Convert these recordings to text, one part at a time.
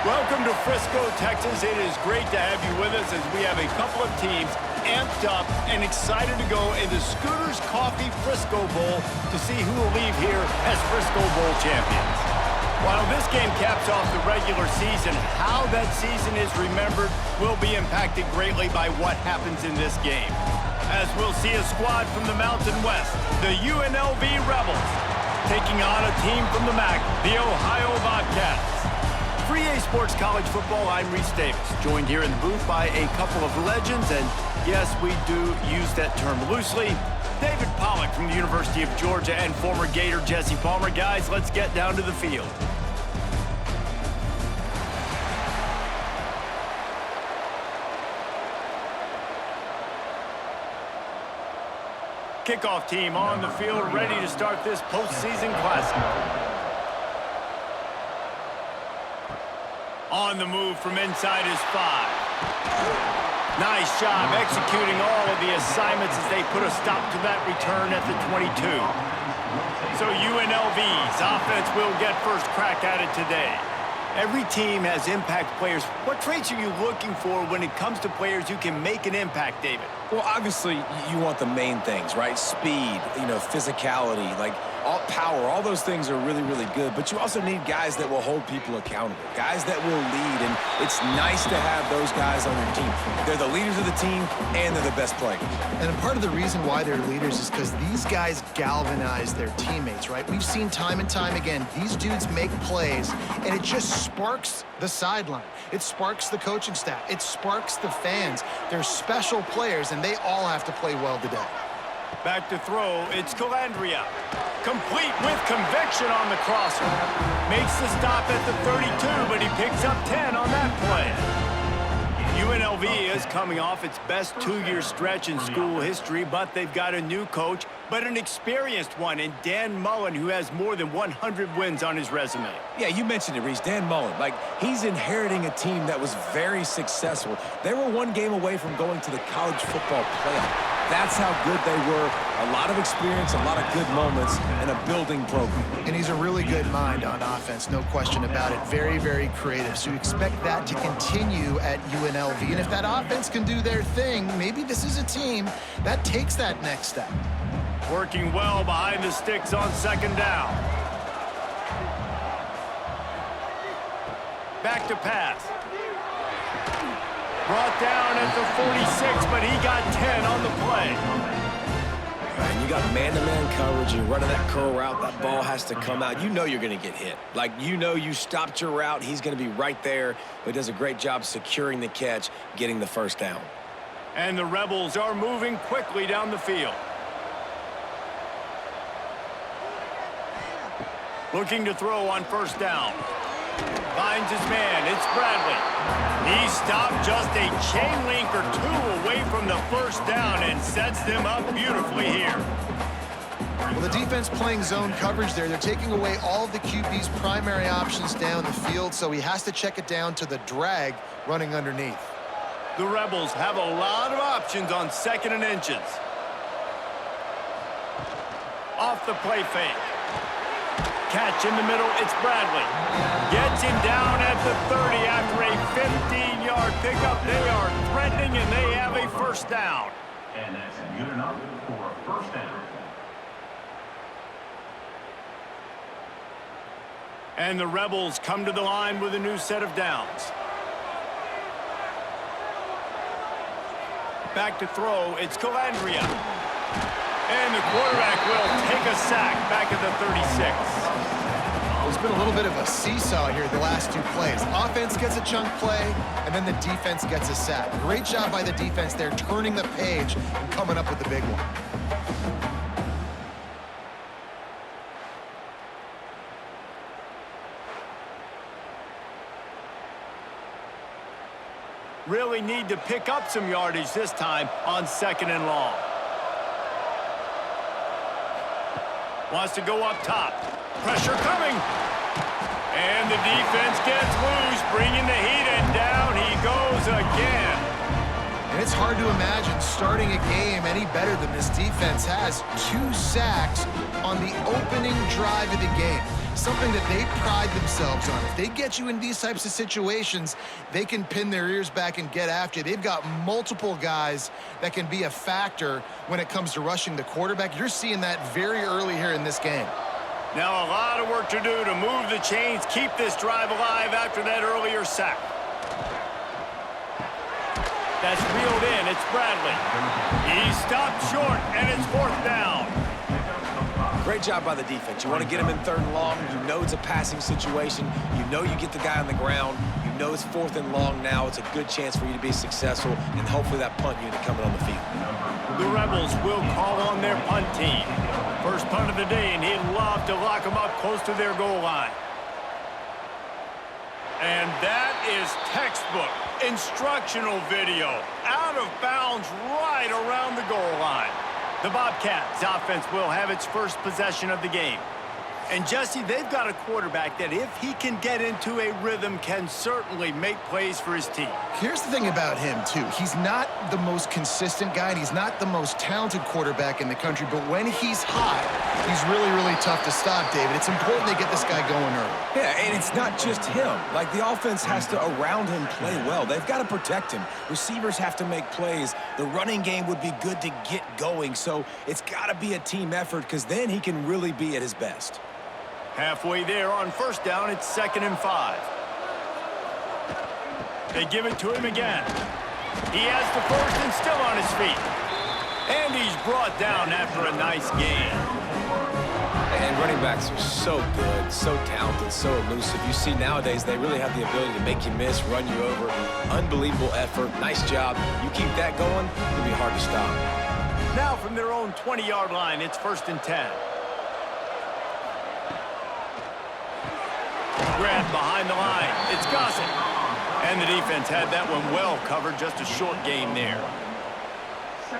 Welcome to Frisco, Texas. It is great to have you with us as we have a couple of teams amped up and excited to go in the Scooters Coffee Frisco Bowl to see who will leave here as Frisco Bowl champions. While this game caps off the regular season, how that season is remembered will be impacted greatly by what happens in this game. As we'll see a squad from the Mountain West, the UNLV Rebels, taking on a team from the MAC, the Ohio Bobcats. For EA Sports College Football, I'm Reese Davis, joined here in the booth by a couple of legends, and yes, we do use that term loosely. David Pollack from the University of Georgia and former Gator Jesse Palmer. Guys, let's get down to the field. Kickoff team on the field, ready to start this postseason classic. On the move from inside his 5. Nice job executing all of the assignments as they put a stop to that return at the 22. So UNLV's offense will get first crack at it today. Every team has impact players. What traits are you looking for when it comes to players who can make an impact, David? Well, obviously, you want the main things, right? Speed, physicality, all power, all those things are really, really good. But you also need guys that will hold people accountable, guys that will lead. And it's nice to have those guys on your team. They're the leaders of the team, and they're the best players. And part of the reason why they're leaders is because these guys galvanize their teammates, right? We've seen time and time again, these dudes make plays, and it just sparks the sideline. It sparks the coaching staff. It sparks the fans. They're special players, and they all have to play well today. Back to throw, it's Calandria. Complete with conviction on the crosser. Makes the stop at the 32, but he picks up 10 on that play. UNLV is coming off its best 2-year stretch in school history, but they've got a new coach, but an experienced one in Dan Mullen, who has more than 100 wins on his resume. Yeah, you mentioned it, Reese. Dan Mullen. He's inheriting a team that was very successful. They were one game away from going to the college football playoff. That's how good they were. A lot of experience, a lot of good moments, and a building program. And he's a really good mind on offense, no question about it. Very, very creative. So you expect that to continue at UNLV. And if that offense can do their thing, maybe this is a team that takes that next step. Working well behind the sticks on second down. Back to pass. Brought down at the 46, but he got 10 on the play. And you got man-to-man coverage. You're running that curl route. That ball has to come out. You know you're going to get hit. You stopped your route. He's going to be right there. But he does a great job securing the catch, getting the first down. And the Rebels are moving quickly down the field. Looking to throw on first down. Finds his man. It's Bradley. He stopped just a chain link or two away from the first down and sets them up beautifully here. Well, the defense playing zone coverage there. They're taking away all of the QB's primary options down the field, so he has to check it down to the drag running underneath. The Rebels have a lot of options on 2nd and inches. Off the play fake. Catch in the middle, it's Bradley. Gets him down at the 30 after a 15-yard pickup. They are threatening, and they have a first down. And that's good enough for a first down. And the Rebels come to the line with a new set of downs. Back to throw, it's Calandria. And the quarterback will take a sack back at the 36. There's been a little bit of a seesaw here the last 2 plays. Offense gets a chunk play, and then the defense gets a sack. Great job by the defense there, turning the page and coming up with the big one. Really need to pick up some yardage this time on 2nd and long. Wants to go up top. Pressure coming. And the defense gets loose, bringing the heat, and down he goes again. And it's hard to imagine starting a game any better than this defense has. 2 sacks on the opening drive of the game. something that they pride themselves on. If they get you in these types of situations, they can pin their ears back and get after you. They've got multiple guys that can be a factor when it comes to rushing the quarterback. You're seeing that very early here in this game. Now a lot of work to do to move the chains, keep this drive alive after that earlier sack. That's reeled in. It's Bradley. He stopped short, and it's 4th down. Great job by the defense. You want to get him in 3rd and long. You know it's a passing situation. You know you get the guy on the ground. You know it's 4th and long now. It's a good chance for you to be successful, and hopefully that punt unit coming on the field. The Rebels will call on their punt team. First punt of the day, and he'd love to lock them up close to their goal line. And that is textbook instructional video. Out of bounds right around the goal line. The Bobcats offense will have its first possession of the game. And Jesse, they've got a quarterback that if he can get into a rhythm can certainly make plays for his team. Here's the thing about him, too. He's not the most consistent guy, and he's not the most talented quarterback in the country, but when he's hot, he's really, really tough to stop, David. It's important they get this guy going early. Yeah, and it's not just him. Like, the offense has to, around him, play well. They've got to protect him. Receivers have to make plays. The running game would be good to get going, so it's got to be a team effort because then he can really be at his best. Halfway there on 1st down, it's 2nd and 5. They give it to him again. He has the 1st and still on his feet. And he's brought down after a nice gain. And running backs are so good, so talented, so elusive. You see nowadays they really have the ability to make you miss, run you over. Unbelievable effort. Nice job. You keep that going, it'll be hard to stop. Now from their own 20-yard line, it's 1st and 10. Grab behind the line. It's Gossett. And the defense had that one well covered. Just a short gain there.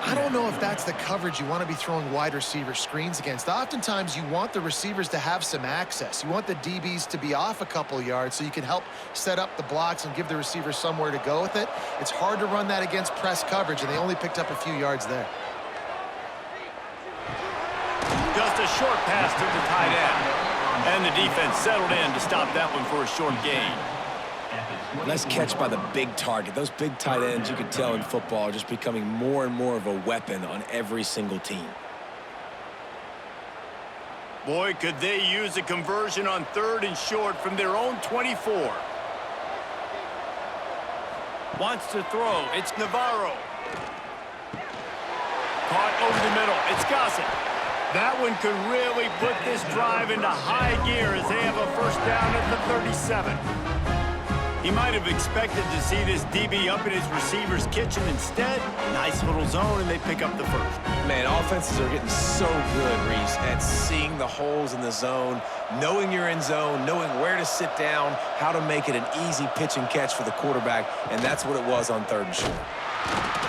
I don't know if that's the coverage you want to be throwing wide receiver screens against. Oftentimes, you want the receivers to have some access. You want the DBs to be off a couple yards so you can help set up the blocks and give the receiver somewhere to go with it. It's hard to run that against press coverage, and they only picked up a few yards there. Just a short pass to the tight end. And the defense settled in to stop that one for a short gain. Nice catch by the big target. Those big tight ends, you can tell in football, are just becoming more and more of a weapon on every single team. Boy, could they use a conversion on 3rd and short from their own 24. Wants to throw. It's Navarro. Caught over the middle. It's Gossett. That one could really put this drive into high gear as they have a 1st down at the 37. He might have expected to see this DB up in his receiver's kitchen. Instead, nice little zone, and they pick up the 1st. Man, offenses are getting so good, Reese, at seeing the holes in the zone, knowing you're in zone, knowing where to sit down, how to make it an easy pitch and catch for the quarterback, and that's what it was on 3rd and short.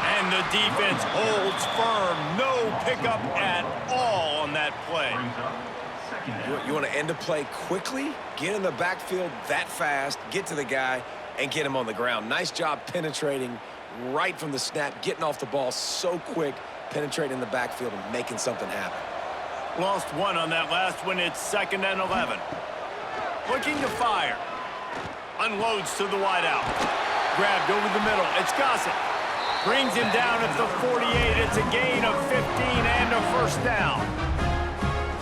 And the defense holds firm. No pickup at all on that play. You want to end a play quickly, get in the backfield that fast, get to the guy, and get him on the ground. Nice job penetrating right from the snap, getting off the ball so quick, penetrating the backfield and making something happen. Lost one on that last one. It's 2nd and 11. Looking to fire. Unloads to the wideout. Grabbed over the middle. It's Gossett. Brings him down at the 48. It's a gain of 15 and a 1st down.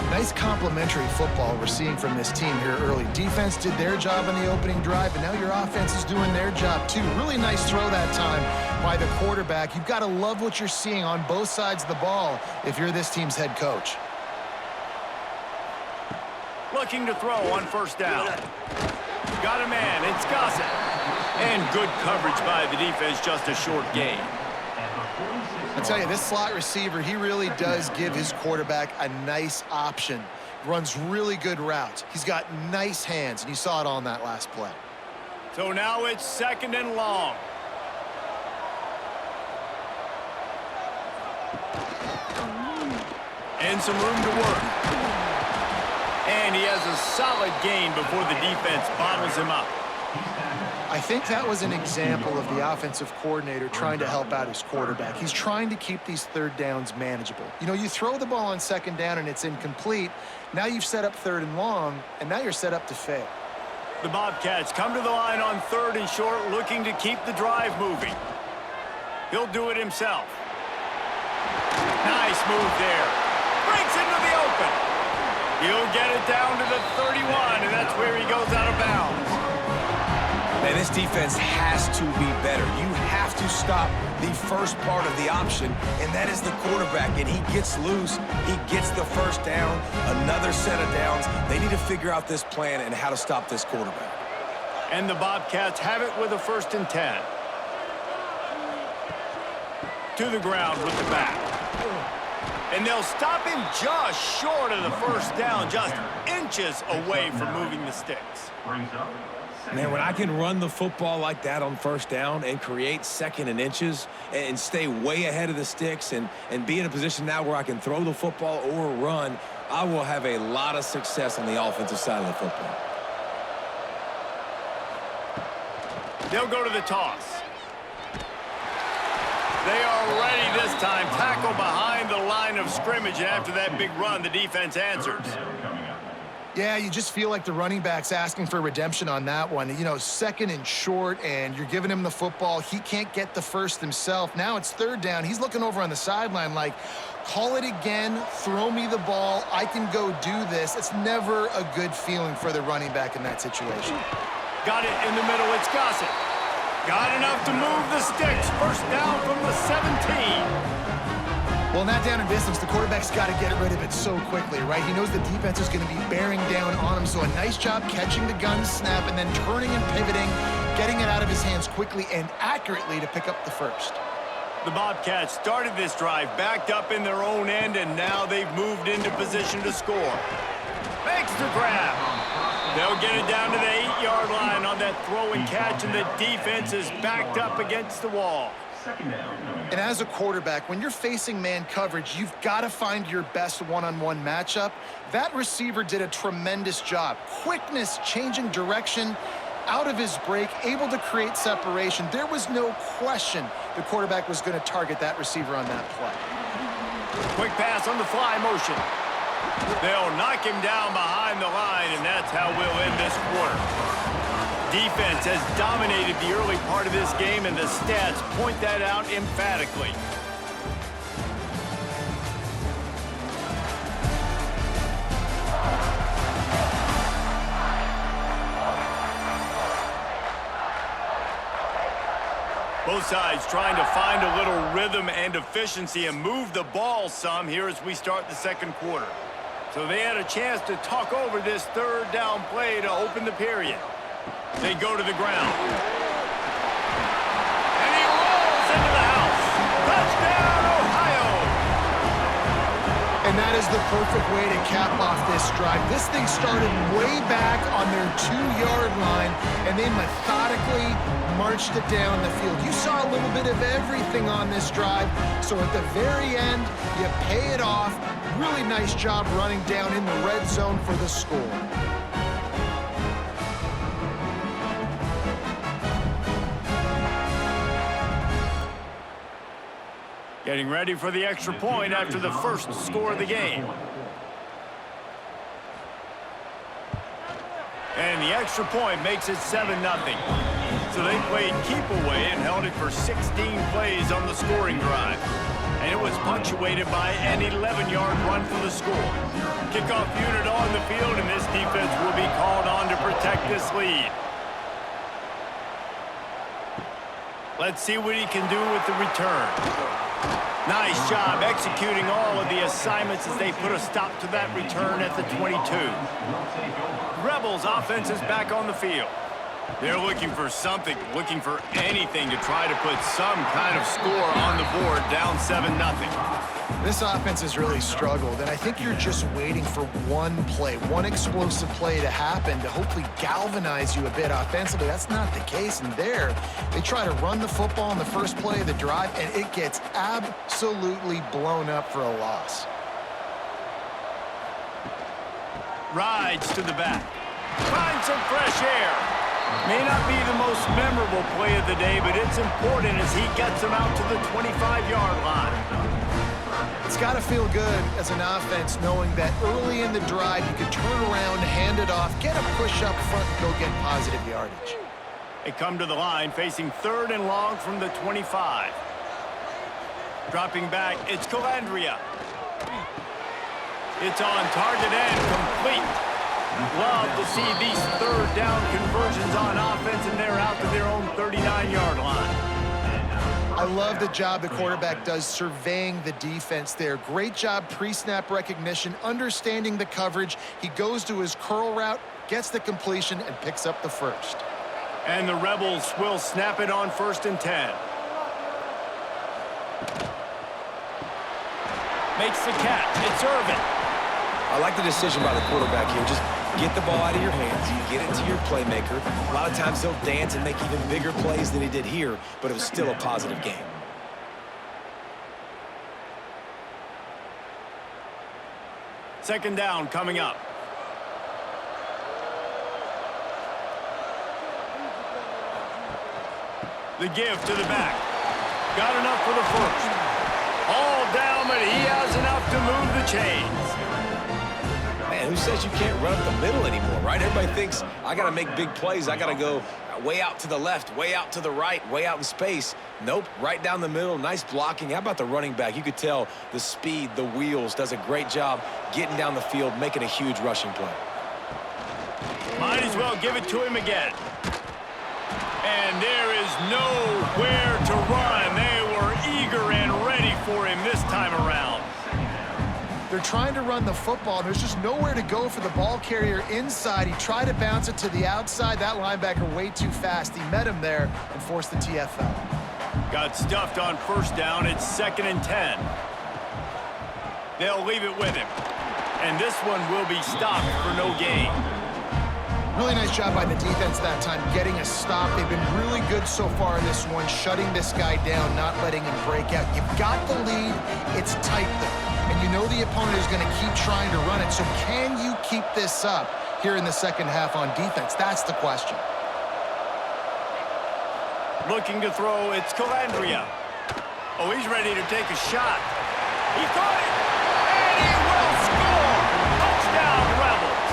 Nice complimentary football we're seeing from this team here early. Defense did their job on the opening drive, and now your offense is doing their job too. Really nice throw that time by the quarterback. You've got to love what you're seeing on both sides of the ball if you're this team's head coach. Looking to throw on 1st down. Got a man. It's Gossett. And good coverage by the defense, just a short gain. I tell you, this slot receiver, he really does give his quarterback a nice option. Runs really good routes. He's got nice hands, and you saw it on that last play. So now it's 2nd and long. And some room to work. And he has a solid gain before the defense bottles him up. I think that was an example of the offensive coordinator trying to help out his quarterback. He's trying to keep these third downs manageable. You know, you throw the ball on second down and it's incomplete. Now you've set up third and long, and now you're set up to fail. The Bobcats come to the line on 3rd and short, looking to keep the drive moving. He'll do it himself. Nice move there. Breaks into the open. He'll get it down to the 31, and that's where he goes out of bounds. Man, this defense has to be better. You have to stop the first part of the option, and that is the quarterback. And he gets loose. He gets the first down, another set of downs. They need to figure out this plan and how to stop this quarterback. And the Bobcats have it with a 1st and 10. To the ground with the back. And they'll stop him just short of the first down, just inches away from moving the sticks. Man, when I can run the football like that on 1st down and create 2nd and inches and stay way ahead of the sticks and be in a position now where I can throw the football or run, I will have a lot of success on the offensive side of the football. They'll go to the toss. They are ready this time. Tackle behind the line of scrimmage, and after that big run, the defense answers. Yeah, you just feel like the running back's asking for redemption on that one. You know, 2nd and short, and you're giving him the football. He can't get the first himself. Now it's 3rd down. He's looking over on the sideline like, call it again, throw me the ball, I can go do this. It's never a good feeling for the running back in that situation. Got it in the middle, it's Gossett. Got enough to move the sticks. 1st down from the 17. Well, in that down and distance, the quarterback's got to get rid of it so quickly, right? He knows the defense is going to be bearing down on him, so a nice job catching the gun snap and then turning and pivoting, getting it out of his hands quickly and accurately to pick up the first. The Bobcats started this drive backed up in their own end, and now they've moved into position to score. Makes the grab. They'll get it down to the 8-yard line on that throw and catch, and the defense is backed up against the wall. And as a quarterback, when you're facing man coverage, you've got to find your best one-on-one matchup. That receiver did a tremendous job. Quickness, changing direction, out of his break, able to create separation. There was no question the quarterback was going to target that receiver on that play. Quick pass on the fly motion. They'll knock him down behind the line, and that's how we'll end this quarter. Defense has dominated the early part of this game, and the stats point that out emphatically. Both sides trying to find a little rhythm and efficiency and move the ball some here as we start the 2nd quarter. So they had a chance to talk over this 3rd down play to open the period. They go to the ground. And he rolls into the house. Touchdown, Ohio! And that is the perfect way to cap off this drive. This thing started way back on their 2-yard line, and they methodically marched it down the field. You saw a little bit of everything on this drive, so at the very end, you pay it off. Really nice job running down in the red zone for the score. Getting ready for the extra point after the first score of the game. And the extra point makes it 7-0. So they played keep away and held it for 16 plays on the scoring drive. And it was punctuated by an 11-yard run for the score. Kickoff unit on the field, and this defense will be called on to protect this lead. Let's see what he can do with the return. Nice job executing all of the assignments as they put a stop to that return at the 22. Rebels offense is back on the field. They're looking for something, looking for anything to try to put some kind of score on the board, down 7-0. This offense has really struggled, and I think you're just waiting for one play, one explosive play to happen to hopefully galvanize you a bit offensively. That's not the case, and there, they try to run the football in the first play of the drive, and it gets absolutely blown up for a loss. Rides to the back. Finds some fresh air. May not be the most memorable play of the day, but it's important as he gets them out to the 25-yard line. It's got to feel good as an offense knowing that early in the drive you can turn around, hand it off, get a push up front, and go get positive yardage. They come to the line facing 3rd and long from the 25. Dropping back, it's Calandria. It's on target and complete. Love to see these 3rd down conversions on offense, and they're out to their own 39-yard line. I love the job the quarterback does surveying the defense there. Great job pre-snap recognition, understanding the coverage. He goes to his curl route, gets the completion, and picks up the first. And the Rebels will snap it on 1st and 10. Makes the catch. It's Irvin. I like the decision by the quarterback here. Just get the ball out of your hands, get it to your playmaker. A lot of times he'll dance and make even bigger plays than he did here, but it was still a positive game. Second down coming up. The give to the back. Got enough for the first. All down, but he has enough to move the chains. Man, who says you can't run up the middle anymore, right? Everybody thinks, I got to make big plays. I got to go way out to the left, way out to the right, way out in space. Nope, right down the middle. Nice blocking. How about the running back? You could tell the speed, the wheels, does a great job getting down the field, making a huge rushing play. Might as well give it to him again. And there is nowhere to run. They were eager and ready for him this time around. They're trying to run the football. There's just nowhere to go for the ball carrier inside. He tried to bounce it to the outside. That linebacker way too fast. He met him there and forced the TFL. Got stuffed on 1st down. It's 2nd and 10. They'll leave it with him. And this one will be stopped for no gain. Really nice job by the defense that time, getting a stop. They've been really good so far in this one, shutting this guy down, not letting him break out. You've got the lead. It's tight, though. And you know the opponent is going to keep trying to run it. So can you keep this up here in the second half on defense? That's the question. Looking to throw, it's Calandria. Oh, he's ready to take a shot. He caught it, and he will score! Touchdown, Rebels!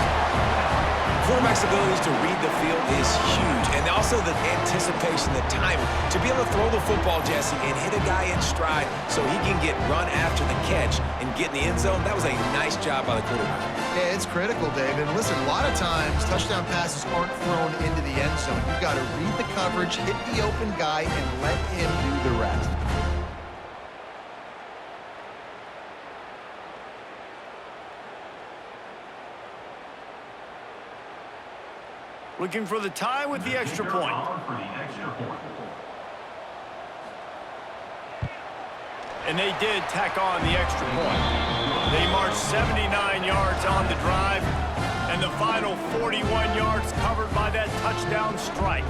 Quarterback's abilities to read the field is huge, and also the anticipation, the timing. To be able to throw the football, Jesse, and hit a guy in stride so he can get run after the catch and get in the end zone, that was a nice job by the quarterback. Yeah, it's critical, Dave. And listen, a lot of times touchdown passes aren't thrown into the end zone. You've got to read the coverage, hit the open guy, and let him do the rest. Looking for the tie with the extra point. And they did tack on the extra point. They marched 79 yards on the drive, and the final 41 yards covered by that touchdown strike.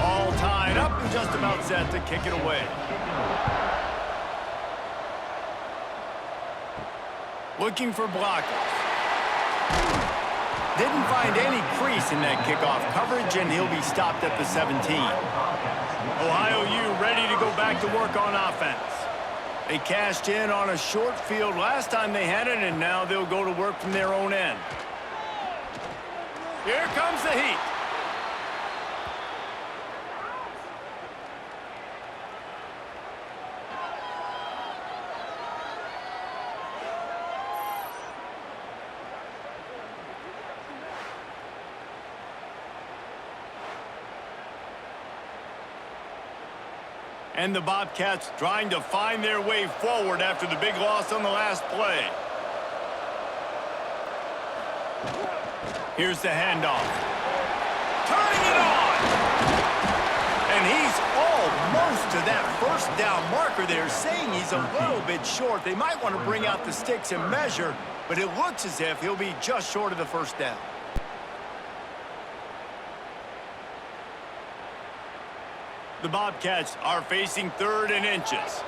All tied up and just about set to kick it away. Looking for blockers. Didn't find any crease in that kickoff coverage, and he'll be stopped at the 17. Ohio U ready to go back to work on offense. They cashed in on a short field last time they had it, and now they'll go to work from their own end. Here comes the heat. And the Bobcats trying to find their way forward after the big loss on the last play. Here's the handoff. Turning it on! And he's almost to that first down marker there, saying he's a little bit short. They might want to bring out the sticks and measure, but it looks as if he'll be just short of the first down. The Bobcats are facing 3rd and inches.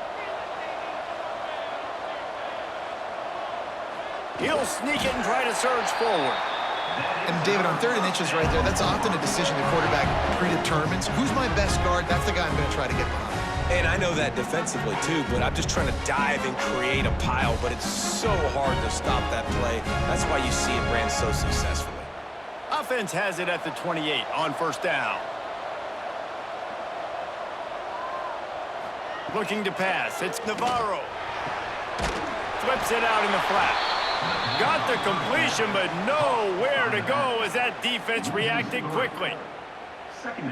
He'll sneak it and try to surge forward. And David, on 3rd and inches right there, that's often a decision the quarterback predetermines. Who's my best guard? That's the guy I'm going to try to get behind. And I know that defensively, too, but I'm just trying to dive and create a pile, but it's so hard to stop that play. That's why you see it ran so successfully. Offense has it at the 28 on 1st down. Looking to pass. It's Navarro. Flips it out in the flat. Got the completion, but nowhere to go as that defense reacted quickly.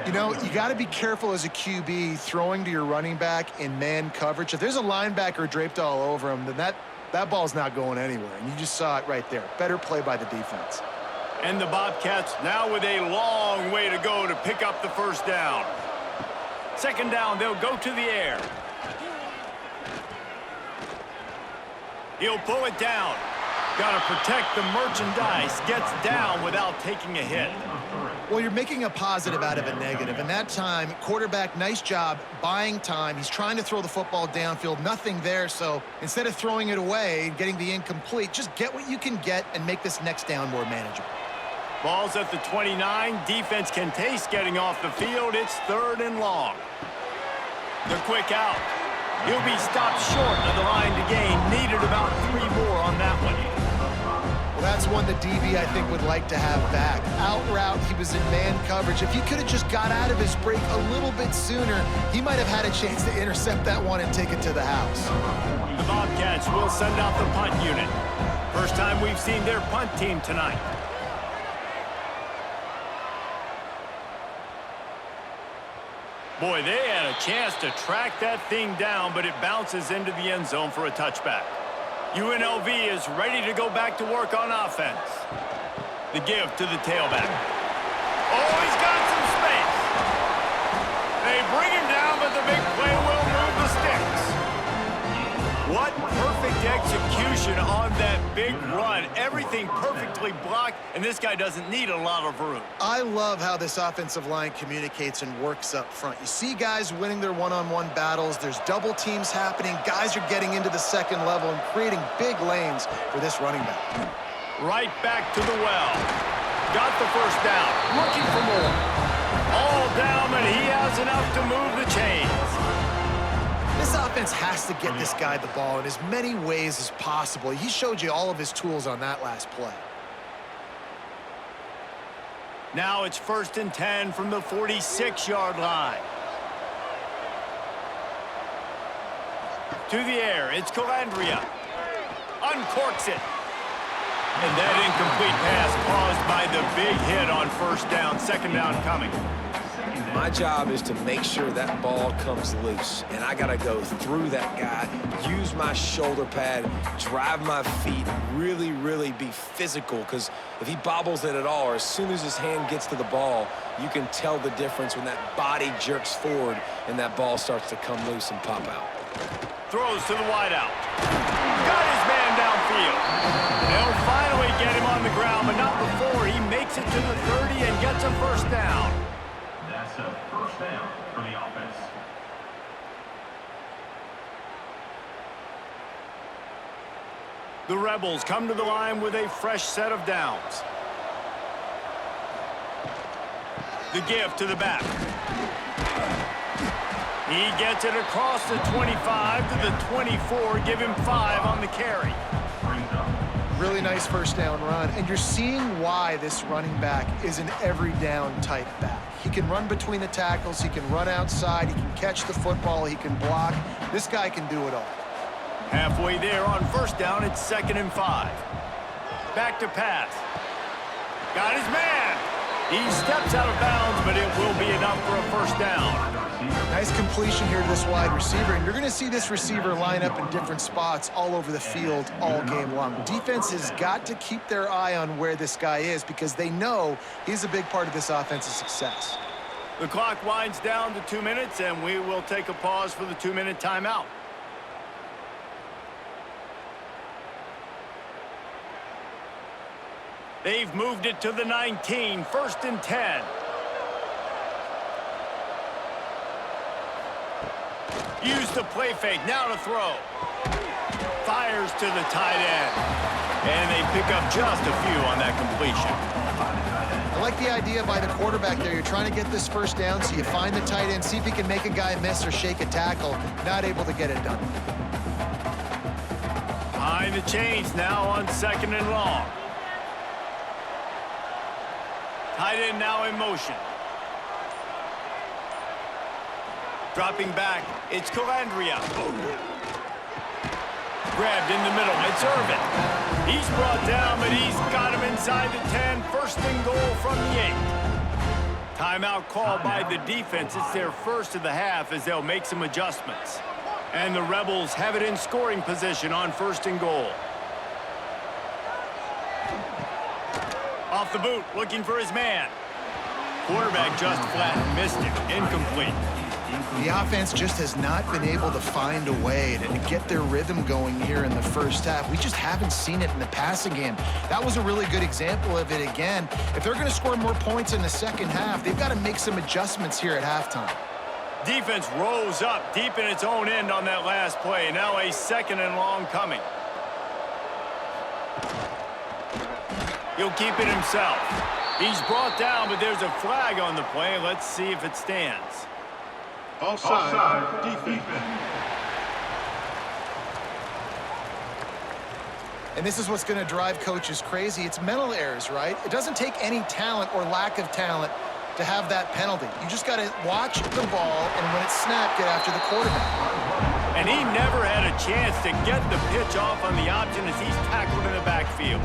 You know, you got to be careful as a QB throwing to your running back in man coverage. If there's a linebacker draped all over him, then that ball's not going anywhere. And you just saw it right there. Better play by the defense. And the Bobcats now with a long way to go to pick up the 1st down. 2nd down, they'll go to the air. He'll pull it down. Got to protect the merchandise. Gets down without taking a hit. Well, you're making a positive out of a negative. And that time, quarterback, nice job buying time. He's trying to throw the football downfield. Nothing there. So instead of throwing it away and getting the incomplete, just get what you can get and make this next down more manageable. Ball's at the 29. Defense can taste getting off the field. It's 3rd and long. The quick out. He'll be stopped short of the line to gain. Needed about 3 more on that one. Well, that's one the DB, I think, would like to have back. Out route, he was in man coverage. If he could have just got out of his break a little bit sooner, he might have had a chance to intercept that one and take it to the house. The Bobcats will send out the punt unit. First time we've seen their punt team tonight. Boy, they had a chance to track that thing down, but it bounces into the end zone for a touchback. UNLV is ready to go back to work on offense. The give to the tailback. Oh, he's got some space. They bring him down, but the big play will move the Stix. What perfect execution on that big run. Everything perfectly blocked, and this guy doesn't need a lot of room. I love how this offensive line communicates and works up front. You see guys winning their one-on-one battles. There's double teams happening. Guys are getting into the 2nd level and creating big lanes for this running back. Right back to the well. Got the 1st down. Looking for more. All down, but he has enough to move the chains. This offense has to get this guy the ball in as many ways as possible. He showed you all of his tools on that last play. Now it's 1st and 10 from the 46-yard line. To the air, it's Calandria. Uncorks it. And that incomplete pass caused by the big hit on 1st down. 2nd down coming. My job is to make sure that ball comes loose, and I got to go through that guy, use my shoulder pad, drive my feet, really be physical, because if he bobbles it at all, or as soon as his hand gets to the ball, you can tell the difference when that body jerks forward and that ball starts to come loose and pop out. Throws to the wideout. Got his man downfield. They'll finally get him on the ground, but not before he makes it to the 30 and gets a 1st down. That's a 1st down for the offense. The Rebels come to the line with a fresh set of downs. The give to the back. He gets it across the 25 to the 24. Give him 5 on the carry. Really nice 1st down run. And you're seeing why this running back is an every down type back. He can run between the tackles. He can run outside. He can catch the football. He can block. This guy can do it all. Halfway there on 1st down, it's 2nd and 5. Back to pass. Got his man. He steps out of bounds, but it will be enough for a 1st down. Nice completion here to this wide receiver, and you're going to see this receiver line up in different spots all over the field all game long. Defense has got to keep their eye on where this guy is because they know he's a big part of this offense's success. The clock winds down to 2 minutes, and we will take a pause for the 2-minute timeout. They've moved it to the 19, 1st and 10. Use the play fake, now to throw. Fires to the tight end. And they pick up just a few on that completion. I like the idea by the quarterback there. You're trying to get this first down, so you find the tight end, see if he can make a guy miss or shake a tackle. Not able to get it done. Behind the chains now on 2nd and long. Tight end now in motion. Dropping back, it's Calandria. Grabbed in the middle, it's Irvin. He's brought down, but he's got him inside the 10. 1st and goal from the 8. Timeout called by the defense. It's their first of the half as they'll make some adjustments. And the Rebels have it in scoring position on 1st and goal. Off the boot, looking for his man. Quarterback just flat missed it. Incomplete. The offense just has not been able to find a way to get their rhythm going here in the first half. We just haven't seen it in the passing game. That was a really good example of it again. If they're going to score more points in the second half, they've got to make some adjustments here at halftime. Defense rose up deep in its own end on that last play. Now a 2nd and long coming. He'll keep it himself. He's brought down, but there's a flag on the play. Let's see if it stands. Offside, defense. And this is what's going to drive coaches crazy. It's mental errors, right? It doesn't take any talent or lack of talent to have that penalty. You just got to watch the ball, and when it's snapped, get after the quarterback. And he never had a chance to get the pitch off on the option as he's tackled in the backfield.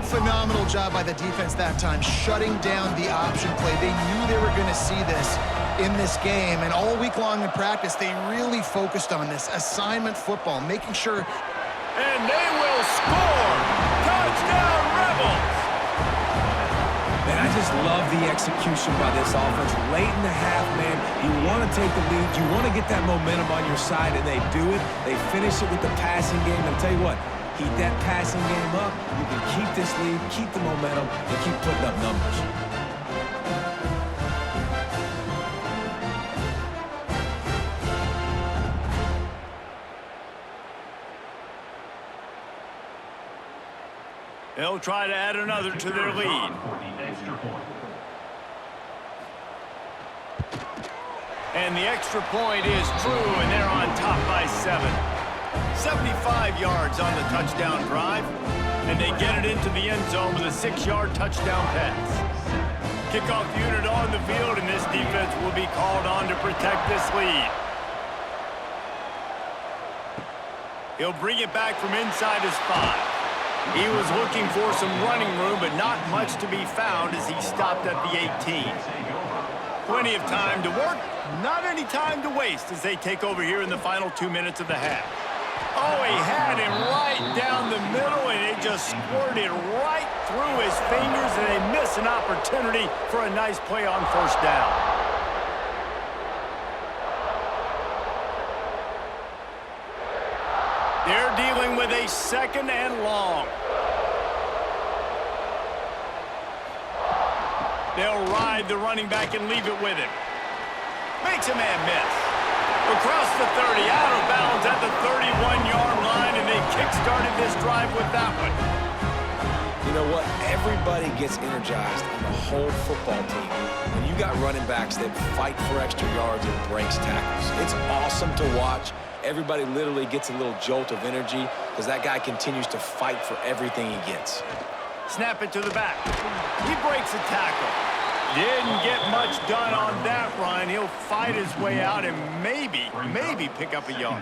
Phenomenal job by the defense that time, shutting down the option play. They knew they were going to see this in this game, and all week long in practice, they really focused on this assignment football, making sure. And they will score! Touchdown, Rebels! Man, I just love the execution by this offense. Late in the half, man, you want to take the lead. You want to get that momentum on your side, and they do it. They finish it with the passing game. I'll tell you what, keep that passing game up. You can keep this lead, keep the momentum, and keep putting up numbers. They'll try to add another to their lead. And the extra point is true, and they're on top by 7. 75 yards on the touchdown drive, and they get it into the end zone with a 6-yard touchdown pass. Kickoff unit on the field, and this defense will be called on to protect this lead. He'll bring it back from inside his 5. He was looking for some running room, but not much to be found as he stopped at the 18. Plenty of time to work, not any time to waste as they take over here in the final 2 minutes of the half. Oh, he had him right down the middle, and it just squirted right through his fingers, and they miss an opportunity for a nice play on 1st down. They're dealing with a 2nd and long. They'll ride the running back and leave it with him. Makes a man miss. Across the 30, out of bounds at the 31-yard line, and they kick-started this drive with that one. You know what? Everybody gets energized on the whole football team when you got running backs that fight for extra yards and breaks tackles. It's awesome to watch. Everybody literally gets a little jolt of energy because that guy continues to fight for everything he gets. Snap it to the back. He breaks a tackle. Didn't get much done on that run. He'll fight his way out and maybe pick up a yard.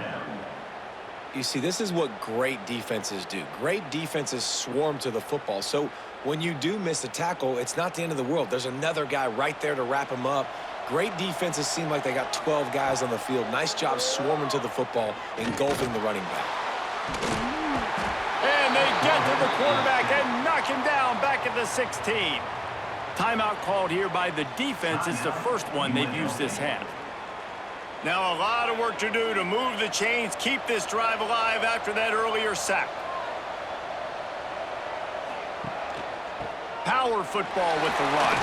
You see, this is what great defenses do. Great defenses swarm to the football. So when you do miss a tackle, it's not the end of the world. There's another guy right there to wrap him up. Great defenses seem like they got 12 guys on the field. Nice job swarming to the football, engulfing the running back. And they get to the quarterback and knock him down back at the 16. Timeout called here by the defense. It's the first one they've used this half. Now a lot of work to do to move the chains, keep this drive alive after that earlier sack. Power football with the run.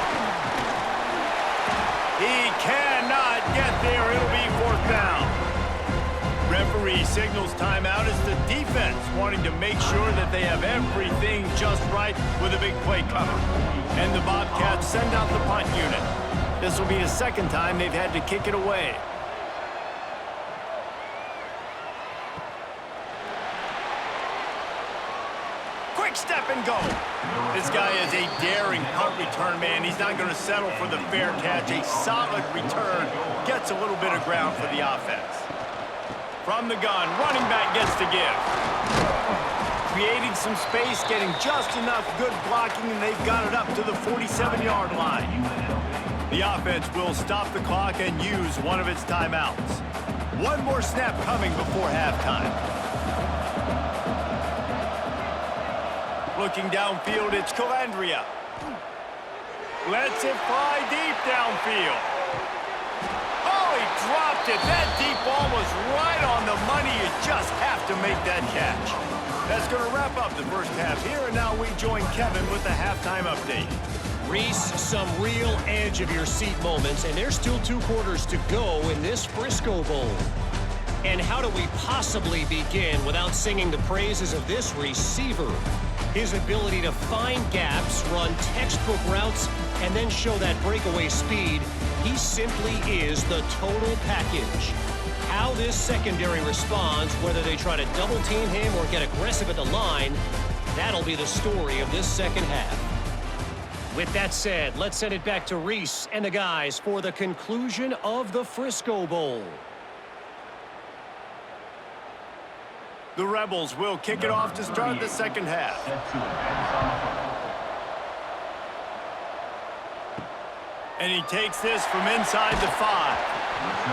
He cannot get there. It'll be 4th down. Referee referee signals timeout. It's the defense wanting to make sure that they have everything just right with a big play coming. And the Bobcats send out the punt unit. This will be the second time they've had to kick it away. Quick step and go. This guy is a daring punt return man. He's not going to settle for the fair catch. A solid return gets a little bit of ground for the offense. From the gun, running back gets to give. Creating some space, getting just enough good blocking, and they've got it up to the 47-yard line. The offense will stop the clock and use one of its timeouts. One more snap coming before halftime. Looking downfield, it's Calandria. Lets it fly deep downfield. Oh, he dropped it. That deep ball was right on the money. You just have to make that catch. That's going to wrap up the first half here, and now we join Kevin with the halftime update. Reese, some real edge-of-your-seat moments, and there's still 2 quarters to go in this Frisco Bowl. And how do we possibly begin without singing the praises of this receiver? His ability to find gaps, run textbook routes, and then show that breakaway speed. He simply is the total package. How this secondary responds, whether they try to double-team him or get aggressive at the line, that'll be the story of this second half. With that said, let's send it back to Reese and the guys for the conclusion of the Frisco Bowl. The Rebels will kick it off to start the second half. And he takes this from inside the 5.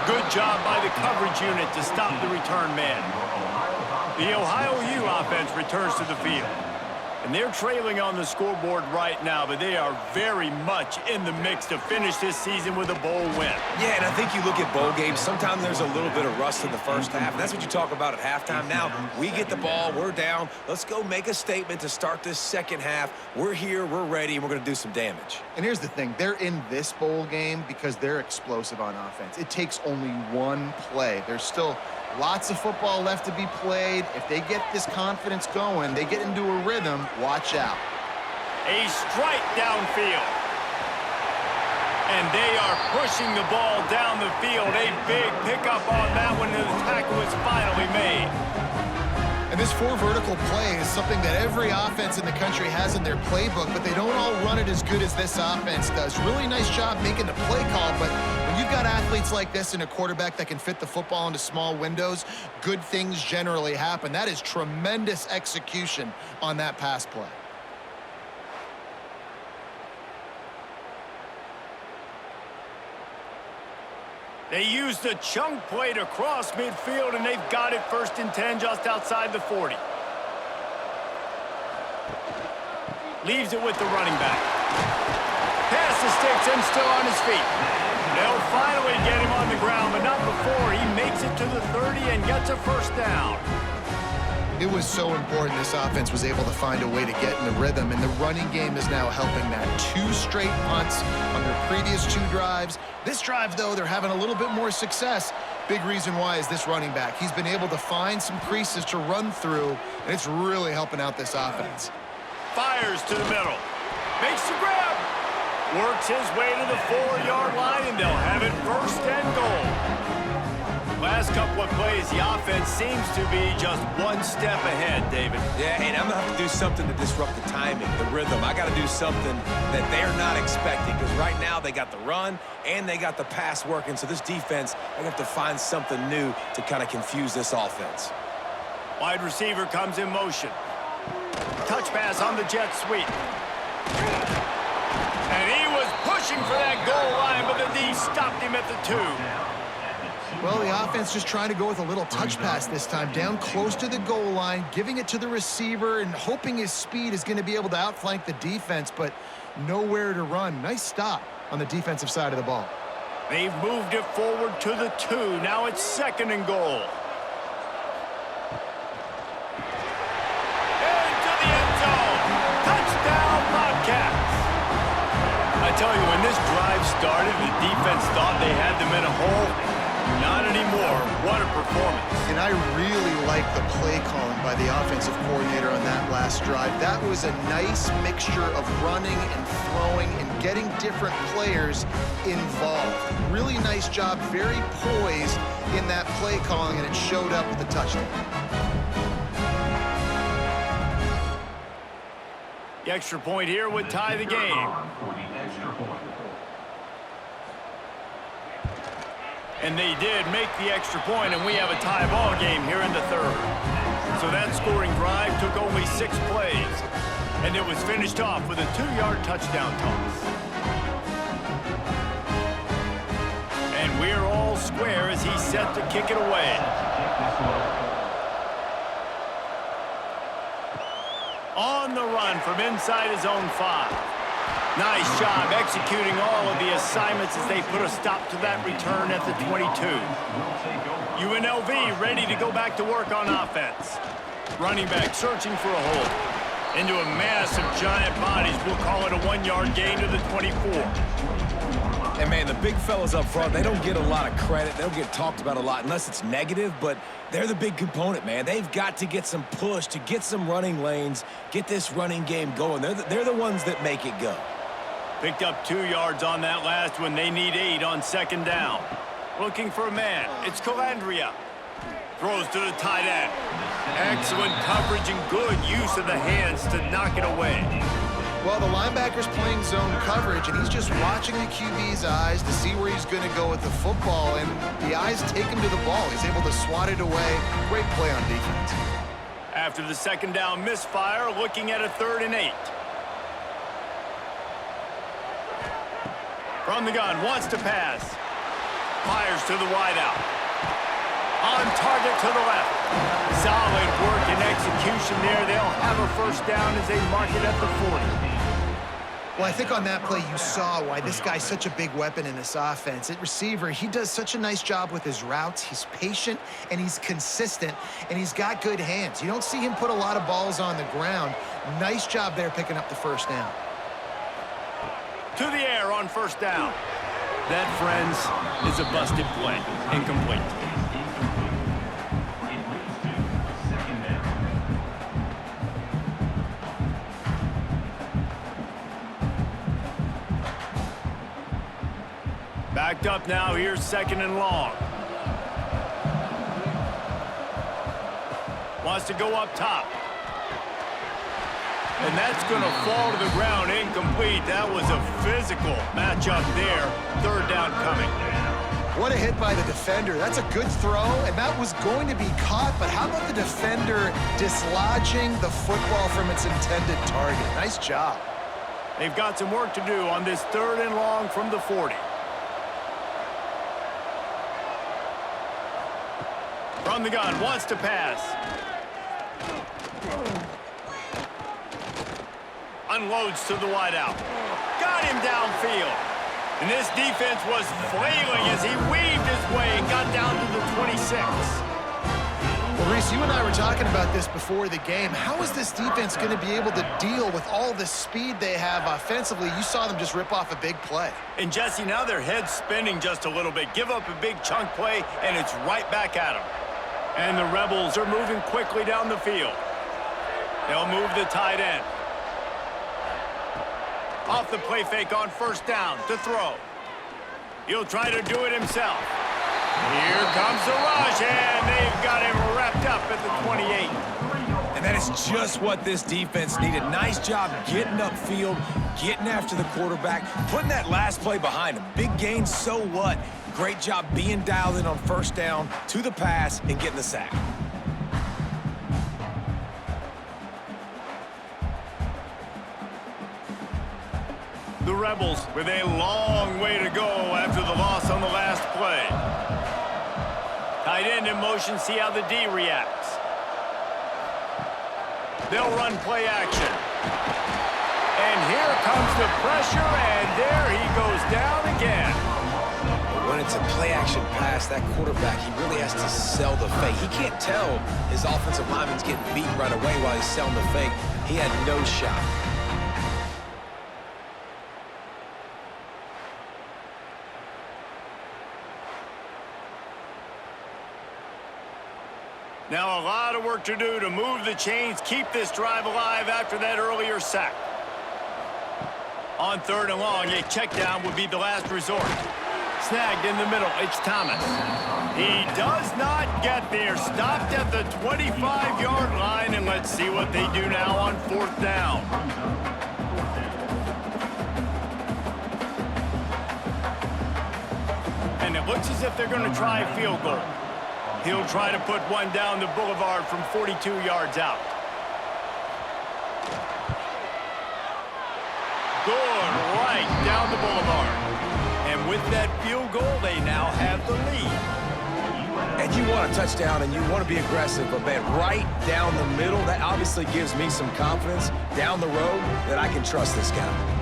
Good job by the coverage unit to stop the return man. The Ohio U offense returns to the field. And they're trailing on the scoreboard right now, but they are very much in the mix to finish this season with a bowl win. Yeah, and I think you look at bowl games, sometimes there's a little bit of rust in the first half, and that's what you talk about at halftime. Now, we get the ball, we're down. Let's go make a statement to start this second half. We're here, we're ready, and we're going to do some damage. And here's the thing. They're in this bowl game because they're explosive on offense. It takes only one play. There's still lots of football left to be played. If they get this confidence going, they get into a rhythm, watch out. A strike downfield. And they are pushing the ball down the field. A big pickup on that one, and the tackle is finally made. And this 4 vertical play is something that every offense in the country has in their playbook, but they don't all run it as good as this offense does. Really nice job making the play call, but when you've got athletes like this and a quarterback that can fit the football into small windows, good things generally happen. That is tremendous execution on that pass play. They used the chunk play to cross midfield, and they've got it 1st and 10 just outside the 40. Leaves it with the running back. Pass to Stix and still on his feet. They'll finally get him on the ground, but not before he makes it to the 30 and gets a first down. It was so important this offense was able to find a way to get in the rhythm, and the running game is now helping that. 2 straight punts on their previous 2 drives. This drive, though, they're having a little bit more success. Big reason why is this running back. He's been able to find some creases to run through, and it's really helping out this offense. Fires to the middle. Makes the grab. Works his way to the 4-yard line, and they'll have it 1st and goal. Last couple of plays, the offense seems to be just one step ahead, David. Yeah, and I'm going to have to do something to disrupt the timing, the rhythm. I got to do something that they're not expecting, because right now they got the run and they got the pass working. So this defense, they're going to have to find something new to kind of confuse this offense. Wide receiver comes in motion. Touch pass on the jet sweep. And he was pushing for that goal line, but the D stopped him at the 2. Well, the offense just trying to go with a little touch pass this time, down close to the goal line, giving it to the receiver and hoping his speed is going to be able to outflank the defense, but nowhere to run. Nice stop on the defensive side of the ball. They've moved it forward to the 2. Now it's 2nd and goal. Into the end zone. Touchdown, Bobcats. I tell you, when this drive started, the defense thought they had them in a hole. Not anymore. What a performance. And I really like the play calling by the offensive coordinator on that last drive. That was a nice mixture of running and throwing and getting different players involved. Really nice job, very poised in that play calling, and it showed up with the touchdown. The extra point here would tie the game. And they did make the extra point, and we have a tie ball game here in the third. So that scoring drive took only 6 plays, and it was finished off with a 2-yard touchdown toss. And we're all square as he's set to kick it away. On the run from inside his own 5. Nice job executing all of the assignments as they put a stop to that return at the 22. UNLV ready to go back to work on offense. Running back searching for a hole. Into a mass of giant bodies. We'll call it a 1-yard gain to the 24. And, man, the big fellas up front, they don't get a lot of credit. They don't get talked about a lot unless it's negative, but they're the big component, man. They've got to get some push, to get some running lanes, get this running game going. They're the ones that make it go. Picked up 2 yards on that last one. They need 8 on 2nd down. Looking for a man. It's Calandria. Throws to the tight end. Excellent coverage and good use of the hands to knock it away. Well, the linebacker's playing zone coverage, and he's just watching the QB's eyes to see where he's going to go with the football, and the eyes take him to the ball. He's able to swat it away. Great play on defense. After the 2nd down misfire, looking at a 3rd and 8. From the gun, wants to pass. Fires to the wideout. On target to the left. Solid work and execution there. They'll have a 1st down as they mark it at the 40. Well, I think on that play you saw why this guy's such a big weapon in this offense. At receiver, he does such a nice job with his routes. He's patient, and he's consistent, and he's got good hands. You don't see him put a lot of balls on the ground. Nice job there picking up the 1st down. To the air on 1st down. That, friends, is a busted play. Incomplete. Backed up now. Here's 2nd and long. Wants to go up top. And that's going to fall to the ground, incomplete. That was a physical matchup there. 3rd down coming. What a hit by the defender. That's a good throw, and that was going to be caught, but how about the defender dislodging the football from its intended target? Nice job. They've got some work to do on this 3rd and long from the 40. From the gun, wants to pass. Unloads to the wideout. Got him downfield. And this defense was flailing as he weaved his way and got down to the 26. Well, Reese, you and I were talking about this before the game. How is this defense going to be able to deal with all the speed they have offensively? You saw them just rip off a big play. And, Jesse, now their head's spinning just a little bit. Give up a big chunk play, and it's right back at them. And the Rebels are moving quickly down the field. They'll move the tight end. Off the play fake on 1st down to throw. He'll try to do it himself. Here comes the rush, and they've got him wrapped up at the 28. And that is just what this defense needed. Nice job getting upfield, getting after the quarterback, putting that last play behind him. Big gain, so what? Great job being dialed in on 1st down to the pass and getting the sack. The Rebels with a long way to go after the loss on the last play. Tight end in motion, see how the D reacts. They'll run play action. And here comes the pressure, and there he goes down again. When it's a play-action pass, that quarterback, he really has to sell the fake. He can't tell his offensive lineman's getting beat right away while he's selling the fake. He had no shot. Now a lot of work to do to move the chains, keep this drive alive after that earlier sack. On 3rd and long, a check down would be the last resort. Snagged in the middle, it's Thomas. He does not get there. Stopped at the 25-yard line, and let's see what they do now on 4th down. And it looks as if they're going to try a field goal. He'll try to put one down the boulevard from 42 yards out. Good, right down the boulevard. And with that field goal, they now have the lead. And you want a touchdown and you want to be aggressive, but man, right down the middle, that obviously gives me some confidence down the road that I can trust this guy.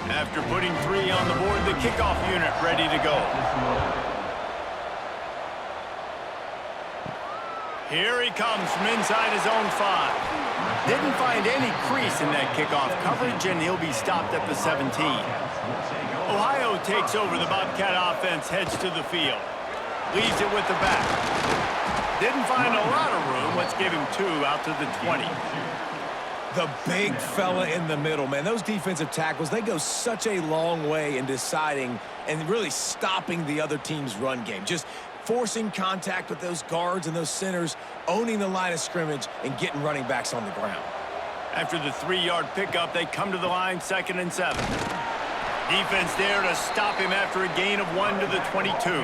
After putting 3 on the board, the kickoff unit ready to go. Here he comes from inside his own 5. Didn't find any crease in that kickoff coverage, and he'll be stopped at the 17. Ohio takes over. The Bobcat offense heads to the field. Leaves it with the back. Didn't find a lot of room. Let's give him 2 out to the 20. The big fella in the middle, man. Those defensive tackles, they go such a long way in deciding and really stopping the other team's run game. Just forcing contact with those guards and those centers, owning the line of scrimmage, and getting running backs on the ground. After the 3-yard pickup, they come to the line, 2nd and 7. Defense there to stop him after a gain of 1 to the 22.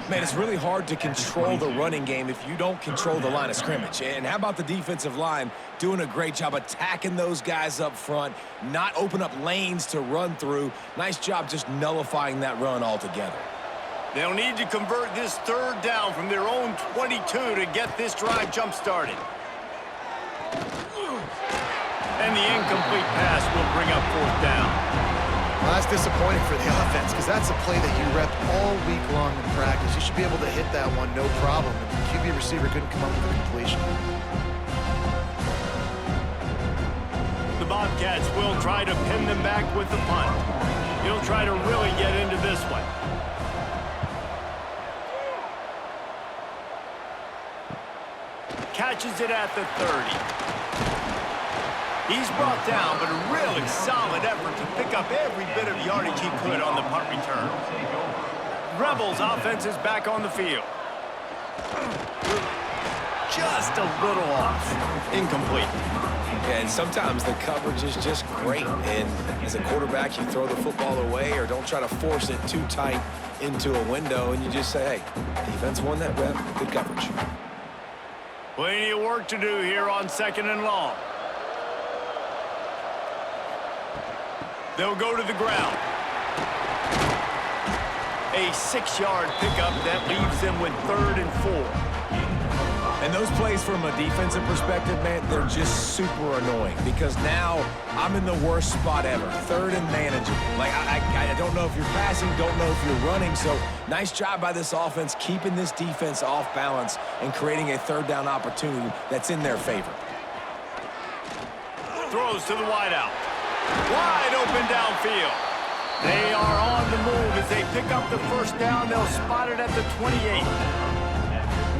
Man, it's really hard to control the running game if you don't control the line of scrimmage. And how about the defensive line doing a great job attacking those guys up front, not open up lanes to run through. Nice job just nullifying that run altogether. They'll need to convert this 3rd down from their own 22 to get this drive jump-started. And the incomplete pass will bring up 4th down. Well, that's disappointing for the offense because that's a play that you rep all week long in practice. You should be able to hit that one no problem. And the QB receiver couldn't come up with a completion. The Bobcats will try to pin them back with the punt. He'll try to really get into this one. Catches it at the 30. He's brought down, but a really solid effort to pick up every bit of yardage he could on the punt return. Rebels offense is back on the field. Just a little off. Incomplete. And sometimes the coverage is just great. And as a quarterback, you throw the football away or don't try to force it too tight into a window, and you just say, hey, defense won that rep, good coverage. Plenty of work to do here on 2nd and long. They'll go to the ground. A 6-yard pickup that leaves them with 3rd and 4. And those plays from a defensive perspective, man, they're just super annoying because now I'm in the worst spot ever. 3rd and manageable. Like, I don't know if you're passing, don't know if you're running. So nice job by this offense keeping this defense off balance and creating a 3rd down opportunity that's in their favor. Throws to the wideout. Wide open downfield. They are on the move as they pick up the 1st down. They'll spot it at the 28.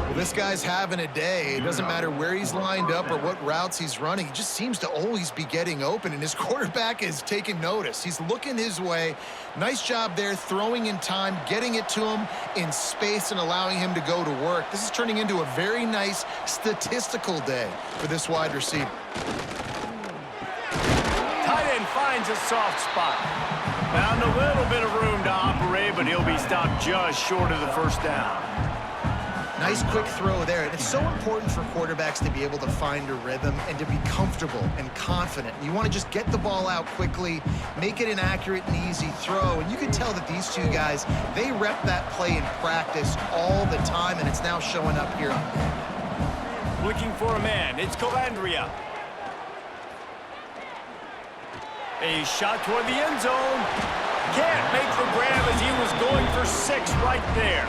Well, this guy's having a day. It doesn't matter where he's lined up or what routes he's running. He just seems to always be getting open, and his quarterback is taking notice. He's looking his way. Nice job there, throwing in time, getting it to him in space and allowing him to go to work. This is turning into a very nice statistical day for this wide receiver. Tight end finds a soft spot. Found a little bit of room to operate, but he'll be stopped just short of the 1st down. Nice quick throw there. And it's so important for quarterbacks to be able to find a rhythm and to be comfortable and confident. You want to just get the ball out quickly, make it an accurate and easy throw. And you can tell that these two guys, they rep that play in practice all the time, and it's now showing up here. Looking for a man. It's Calandria. A shot toward the end zone. Can't make the grab as he was going for 6 right there.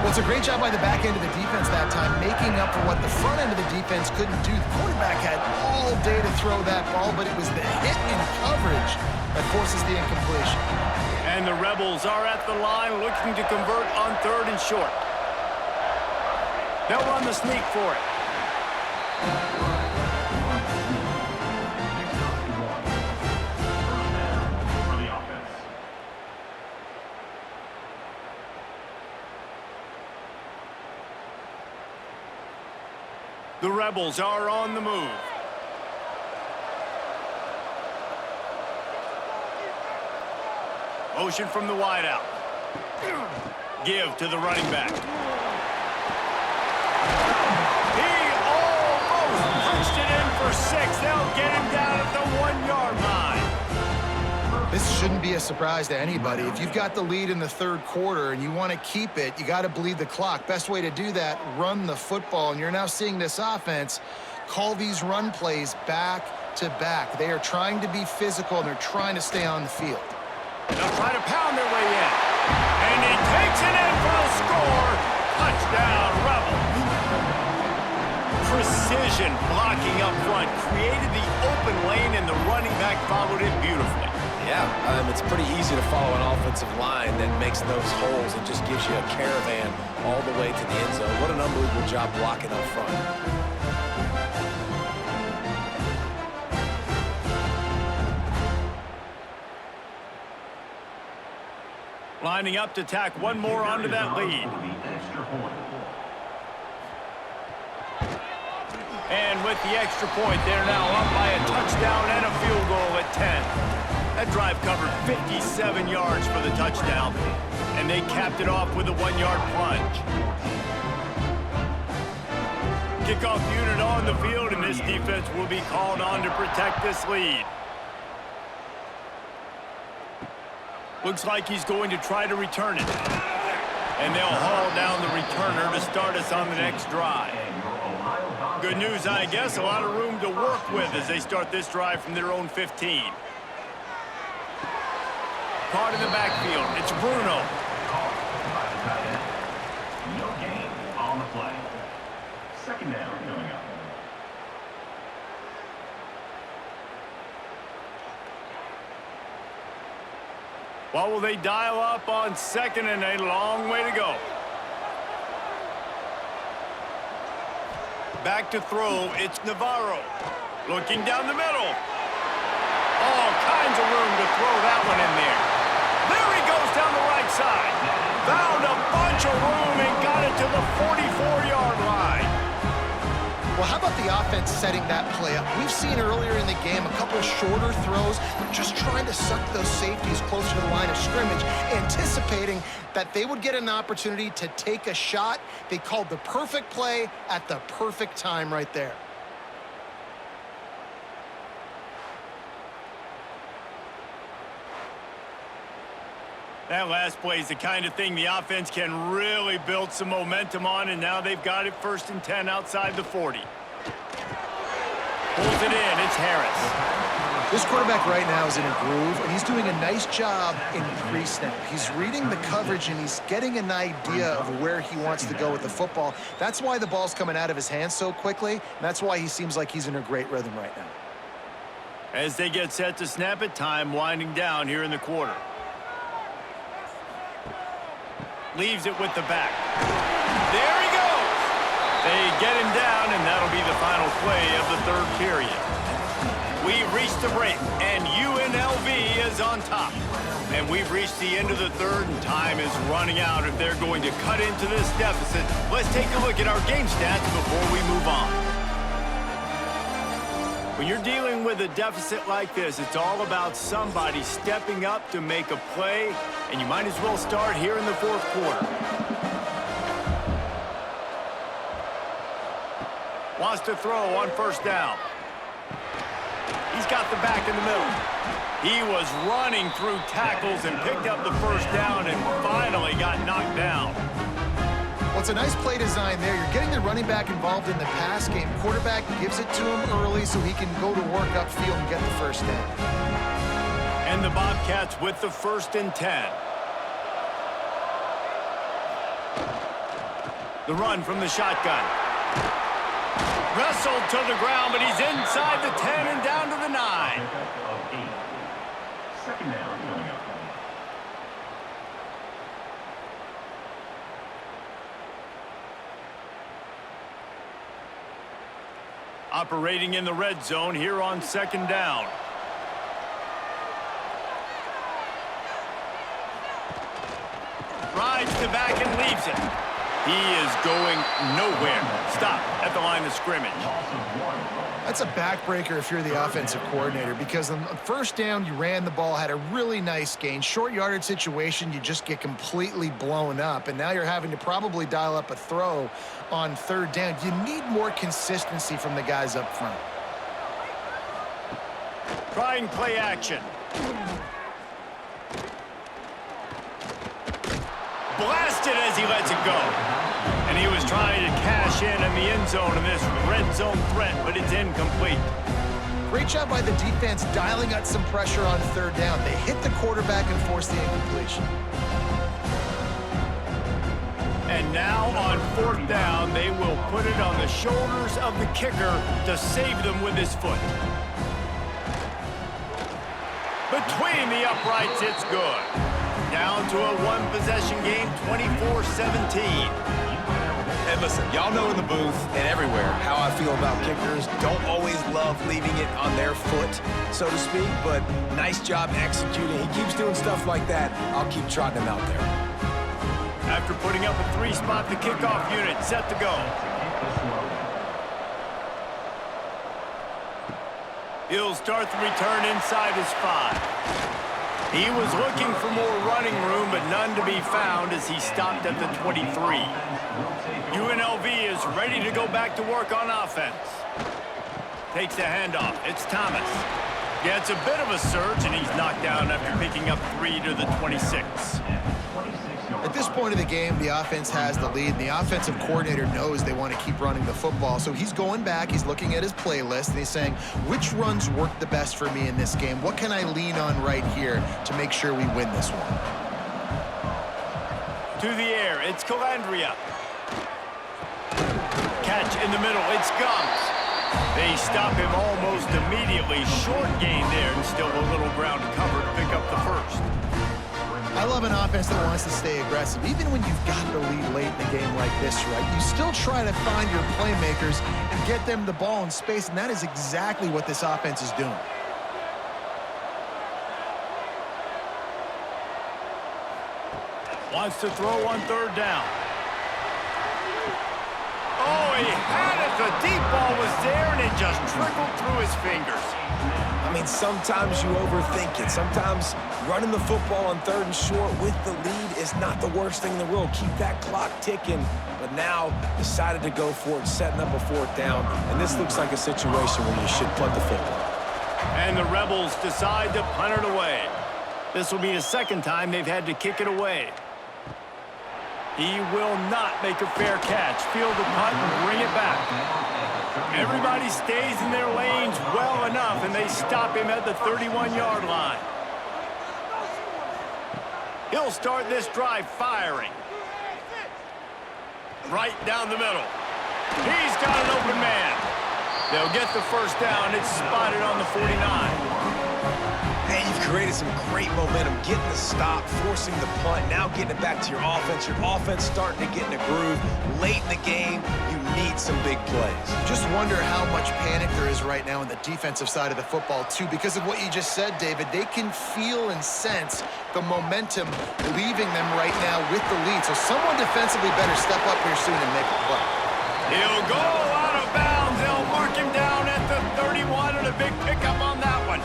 Well, it's a great job by the back end of the defense that time, making up for what the front end of the defense couldn't do. The quarterback had all day to throw that ball, but it was the hit in coverage that forces the incompletion. And And the Rebels are at the line looking to convert on 3rd and short. They'll run the sneak for it. The Rebels are on the move. Motion from the wideout. Give to the running back. He almost punched it in for 6. They'll get him down at the 1-yard line. This shouldn't be a surprise to anybody. If you've got the lead in the 3rd quarter and you want to keep it, you got to bleed the clock. Best way to do that, run the football. And you're now seeing this offense call these run plays back to back. They are trying to be physical, and they're trying to stay on the field. They'll try to pound their way in. And he takes it in for the score. Touchdown, Rebels. Precision blocking up front created the open lane, and the running back followed it beautifully. Yeah, it's pretty easy to follow an offensive line that makes those holes and just gives you a caravan all the way to the end zone. What an unbelievable job blocking up front. Lining up to tack one more onto that lead. And with the extra point, they're now up by a touchdown and a field goal at 10. That drive covered 57 yards for the touchdown, and they capped it off with a 1-yard plunge. Kickoff unit on the field, and this defense will be called on to protect this lead. Looks like he's going to try to return it. And they'll haul down the returner to start us on the next drive. Good news, I guess, a lot of room to work with as they start this drive from their own 15. Caught in the backfield, it's Bruno. No gain on the play. 2nd down coming up. What will they dial up on 2nd and a long way to go? Back to throw, it's Navarro. Looking down the middle. All kinds of room to throw that one in there. There he goes down the right side. Found a bunch of room and got it to the 44-yard line. Well, how about the offense setting that play up? We've seen earlier in the game a couple shorter throws. They're just trying to suck those safeties closer to the line of scrimmage, anticipating that they would get an opportunity to take a shot. They called the perfect play at the perfect time right there. That last play is the kind of thing the offense can really build some momentum on, and now they've got it 1st and 10 outside the 40. Pulls it in, it's Harris. This quarterback right now is in a groove, and he's doing a nice job in pre-snap. He's reading the coverage, and he's getting an idea of where he wants to go with the football. That's why the ball's coming out of his hands so quickly, and that's why he seems like he's in a great rhythm right now. As they get set to snap it, time winding down here in the quarter. Leaves it with the back. There he goes! They get him down, and that'll be the final play of the 3rd period. We've reached the break, and UNLV is on top. And we've reached the end of the 3rd, and time is running out if they're going to cut into this deficit. Let's take a look at our game stats before we move on. When you're dealing with a deficit like this, it's all about somebody stepping up to make a play, and you might as well start here in the 4th quarter. Wants to throw on 1st down. He's got the back in the middle. He was running through tackles and picked up the 1st down and finally got knocked down. Well, it's a nice play design there. You're getting the running back involved in the pass game. Quarterback gives it to him early so he can go to work upfield and get the 1st down. And the Bobcats with the 1st and 10. The run from the shotgun. Wrestled to the ground, but he's inside the 10 and down to the 9. 2nd down coming up. Operating in the red zone here on second down. Rides to back and leaves it. He is going nowhere. Stop at the line of scrimmage. That's a backbreaker if you're the offensive coordinator, because on first down, you ran the ball, had a really nice gain. Short yardage situation, you just get completely blown up, and now you're having to probably dial up a throw on third down. You need more consistency from the guys up front. Trying play action. Blasted as he lets it go. And he was trying to cash in the end zone in this red zone threat, but it's incomplete. Great job by the defense dialing out some pressure on third down. They hit the quarterback and forced the incompletion. And now on fourth down, they will put it on the shoulders of the kicker to save them with his foot. Between the uprights, it's good. Down to a one-possession game, 24-17. And listen, y'all know in the booth and everywhere how I feel about kickers. Don't always love leaving it on their foot, so to speak, but nice job executing. He keeps doing stuff like that. I'll keep trotting him out there. After putting up a three-spot, the kickoff unit set to go. He'll start the return inside his 5. He was looking for more running room, but none to be found as he stopped at the 23. UNLV is ready to go back to work on offense. Takes the handoff. It's Thomas. Gets a bit of a surge, and he's knocked down after picking up 3 to the 26. At this point of the game, the offense has the lead, and the offensive coordinator knows they want to keep running the football. So he's going back, he's looking at his playlist, and he's saying, which runs work the best for me in this game? What can I lean on right here to make sure we win this one? To the air, it's Calandria. Catch in the middle, it's Gums. They stop him almost immediately. Short gain there, and still a little ground to cover to pick up the first. I love an offense that wants to stay aggressive. Even when you've got the lead late in the game like this, right, you still try to find your playmakers and get them the ball in space, and that is exactly what this offense is doing. Wants to throw on third down. Oh, he had it. The deep ball was there, and it just trickled through his fingers. I mean, sometimes you overthink it. Sometimes running the football on third and short with the lead is not the worst thing in the world. Keep that clock ticking. But now decided to go for it, setting up a fourth down. And this looks like a situation where you should punt the football. And the Rebels decide to punt it away. This will be the second time they've had to kick it away. He will not make a fair catch. Field the punt and bring it back. Everybody stays in their lanes well enough, and they stop him at the 31-yard line. He'll start this drive firing. Right down the middle. He's got an open man. They'll get the first down. It's spotted on the 49. Hey, you've created some great momentum, getting the stop, forcing the punt, now getting it back to your offense. Your offense starting to get in a groove. Late in the game, you need some big plays. Just wonder how much panic there is right now on the defensive side of the football, too, because of what you just said, David. They can feel and sense the momentum leaving them right now with the lead. So someone defensively better step up here soon and make a play. He'll go out of bounds. They'll mark him down at the 31, and a big pickup on that one.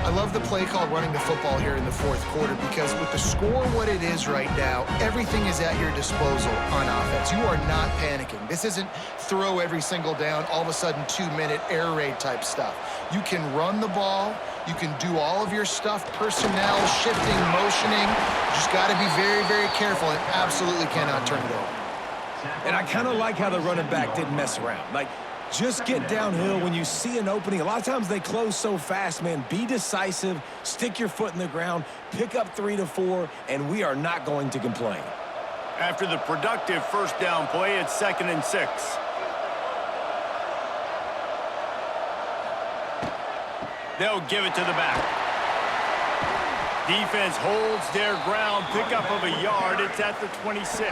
I love the play call running the football here in the fourth quarter, because with the score what it is right now, everything is at your disposal on offense. You are not panicking. This isn't throw every single down, all of a sudden 2-minute air raid type stuff. You can run the ball. You can do all of your stuff, personnel, shifting, motioning. You just got to be very, very careful and absolutely cannot turn it over. And I kind of like how the running back didn't mess around. Like, just get downhill when you see an opening. A lot of times they close so fast, man. Be decisive, stick your foot in the ground, pick up 3 to 4, and we are not going to complain. After the productive first down play, it's 2nd and 6. They'll give it to the back. Defense holds their ground, pickup of a yard. It's at the 26.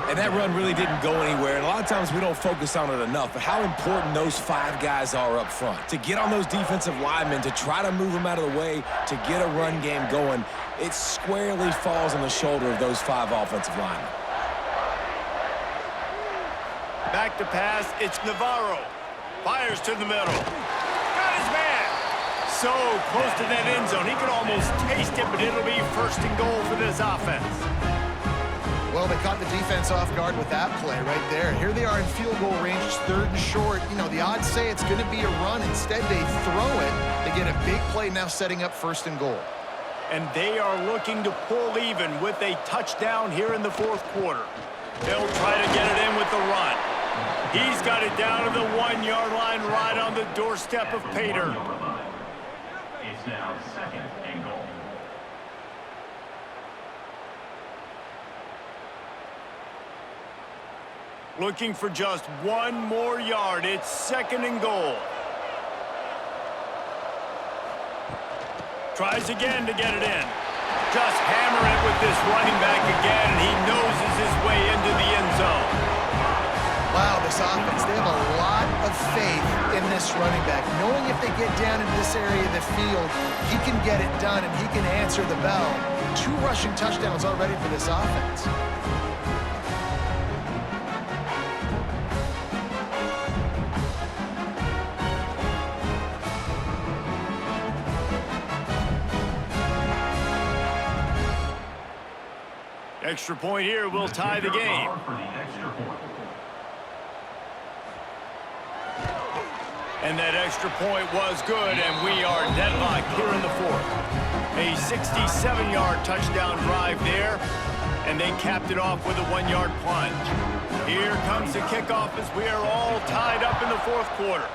And that run really didn't go anywhere. And a lot of times we don't focus on it enough, but how important those 5 guys are up front. To get on those defensive linemen, to try to move them out of the way, to get a run game going, it squarely falls on the shoulder of those 5 offensive linemen. Back to pass, it's Navarro. Fires to the middle. Got his man. So close to that end zone, he could almost taste it, but it'll be first and goal for this offense. Well, they caught the defense off guard with that play right there. Here they are in field goal range, it's 3rd and short. You know, the odds say it's going to be a run. Instead, they throw it. They get a big play now setting up 1st and goal. And they are looking to pull even with a touchdown here in the 4th quarter. They'll try to get it in with the run. He's got it down to the 1-yard line right on the doorstep of Pater. It's now 2nd and goal. Looking for just 1 more yard. It's 2nd and goal. Tries again to get it in. Just hammer it with this running back again, and he noses his way into the end zone. Wow, this offense, they have a lot of faith in this running back. Knowing if they get down in this area of the field, he can get it done and he can answer the bell. 2 rushing touchdowns already for this offense. Extra point here will tie the game. And that extra point was good, and we are deadlocked here in the 4th. A 67-yard touchdown drive there, and they capped it off with a 1-yard plunge. Here comes the kickoff as we are all tied up in the 4th quarter.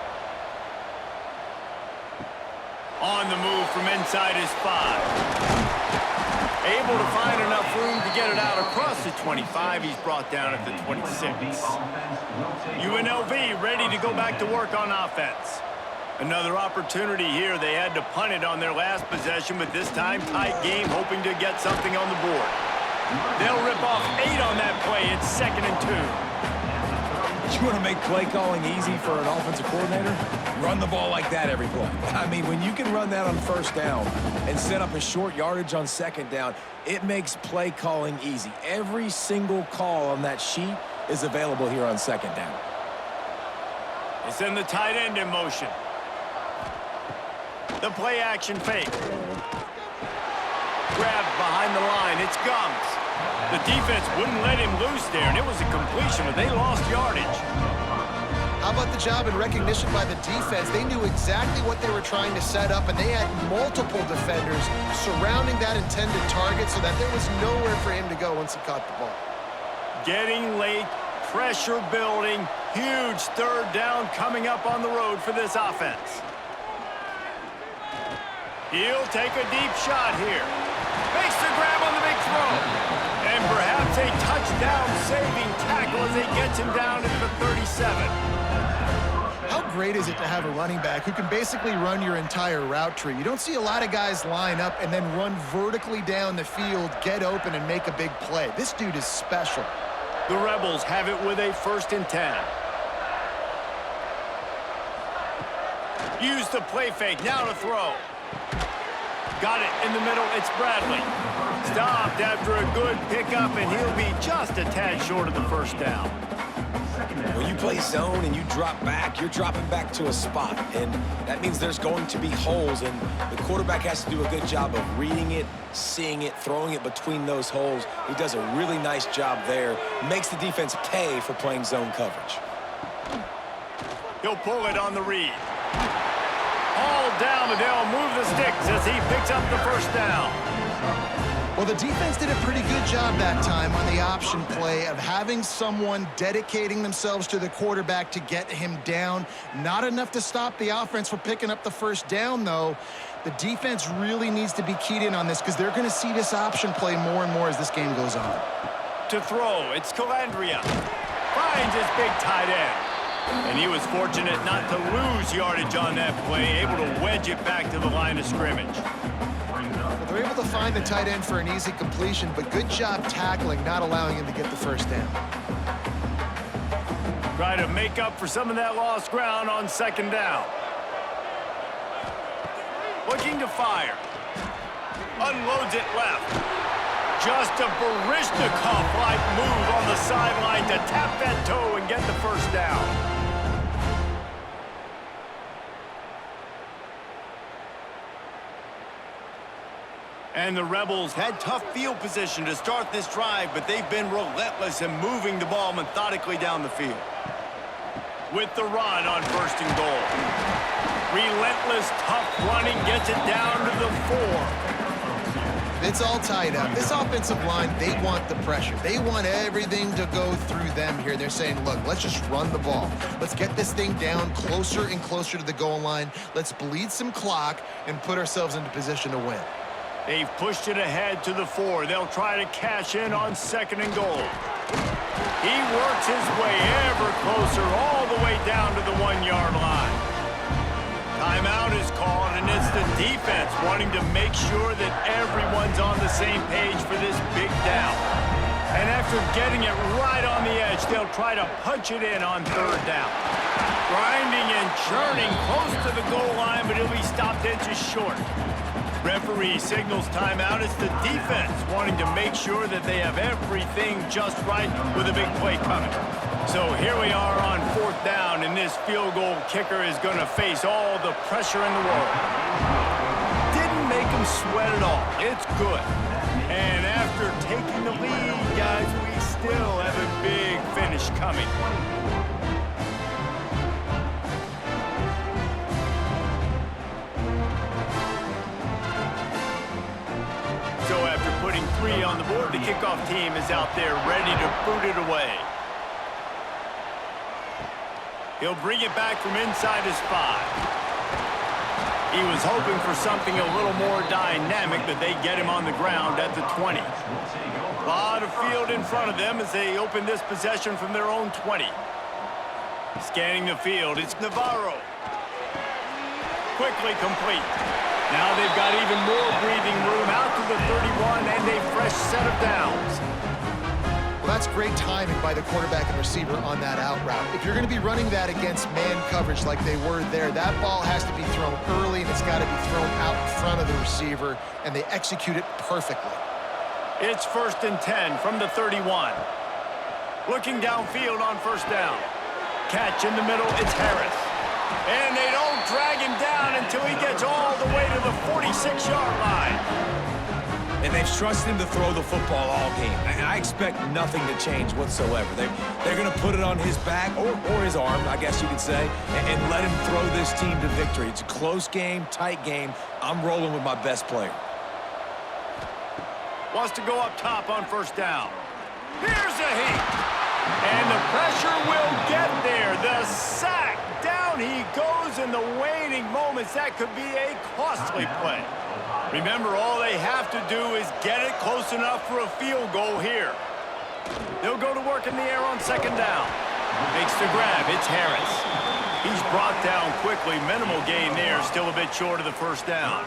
On the move from inside his 5. Able to find enough room to get it out across the 25. He's brought down at the 26. UNLV ready to go back to work on offense. Another opportunity here. They had to punt it on their last possession, but this time tight game, hoping to get something on the board. They'll rip off 8 on that play. It's 2nd and 2. You want to make play calling easy for an offensive coordinator? Run the ball like that every play. I mean, when you can run that on 1st down and set up a short yardage on 2nd down, it makes play calling easy. Every single call on that sheet is available here on 2nd down. They send the tight end in motion. The play action fake. Grabbed behind the line. It's Gums. The defense wouldn't let him loose there, and it was a completion, but they lost yardage. How about the job and recognition by the defense? They knew exactly what they were trying to set up, and they had multiple defenders surrounding that intended target so that there was nowhere for him to go once he caught the ball. Getting late, pressure building, huge 3rd down coming up on the road for this offense. He'll take a deep shot here. Makes the grab on the big throw. And perhaps a touchdown-saving tackle as he gets him down at the 37. How great is it to have a running back who can basically run your entire route tree? You don't see a lot of guys line up and then run vertically down the field, get open, and make a big play. This dude is special. The Rebels have it with a 1st and 10. Use the play fake, now to throw. Got it in the middle, it's Bradley. Stopped after a good pickup, and he'll be just a tad short of the 1st down. When you play zone and you drop back, you're dropping back to a spot, and that means there's going to be holes, and the quarterback has to do a good job of reading it, seeing it, throwing it between those holes. He does a really nice job there. Makes the defense pay for playing zone coverage. He'll pull it on the read. All down, and they'll move the sticks as he picks up the 1st down. Well, the defense did a pretty good job that time on the option play of having someone dedicating themselves to the quarterback to get him down. Not enough to stop the offense from picking up the 1st down, though. The defense really needs to be keyed in on this because they're going to see this option play more and more as this game goes on. To throw, it's Calandria. Finds his big tight end. And he was fortunate not to lose yardage on that play, able to wedge it back to the line of scrimmage. The They're able to find the tight end for an easy completion, but good job tackling, not allowing him to get the first down. Try to make up for some of that lost ground on second down. Looking to fire. Unloads it left. Just a Barishnikov-like move on the sideline to tap that toe and get the first down. And the Rebels had tough field position to start this drive, but they've been relentless in moving the ball methodically down the field. With the run on first and goal. Relentless, tough running gets it down to the 4. It's all tied up. This offensive line, they want the pressure. They want everything to go through them here. They're saying, look, let's just run the ball. Let's get this thing down closer and closer to the goal line. Let's bleed some clock and put ourselves into position to win. They've pushed it ahead to the 4. They'll try to cash in on second and goal. He works his way ever closer all the way down to the 1-yard line. Timeout is called, and it's the defense wanting to make sure that everyone's on the same page for this big down. And after getting it right on the edge, they'll try to punch it in on third down. Grinding and churning close to the goal line, but he'll be stopped inches short. Referee signals timeout. It's the defense wanting to make sure that they have everything just right with a big play coming. So here we are on fourth down, and this field goal kicker is going to face all the pressure in the world. Didn't make him sweat at all. It's good. And after taking the lead, guys, we still have a big finish coming. So after putting 3 on the board, the kickoff team is out there ready to boot it away. He'll bring it back from inside his 5. He was hoping for something a little more dynamic, but they get him on the ground at the 20. A lot of field in front of them as they open this possession from their own 20. Scanning the field, it's Navarro. Quickly complete. Now they've got even more breathing room out to the 31 and a fresh set of downs. Well, that's great timing by the quarterback and receiver on that out route. If you're going to be running that against man coverage like they were there, that ball has to be thrown early, and it's got to be thrown out in front of the receiver, and they execute it perfectly. It's 1st and 10 from the 31. Looking downfield on first down. Catch in the middle, it's Harris. And they don't drag him down until he gets all the way to the 46-yard line. And they've trusted him to throw the football all game. And I expect nothing to change whatsoever. They're going to put it on his back, or his arm, I guess you could say, and let him throw this team to victory. It's a close game, tight game. I'm rolling with my best player. Wants to go up top on first down. Here's a heat. And the pressure will get there. The sack. Down he goes in the waning moments. That could be a costly play. Remember, all they have to do is get it close enough for a field goal here. They'll go to work in the air on second down. Makes the grab. It's Harris. He's brought down quickly. Minimal gain there. Still a bit short of the first down.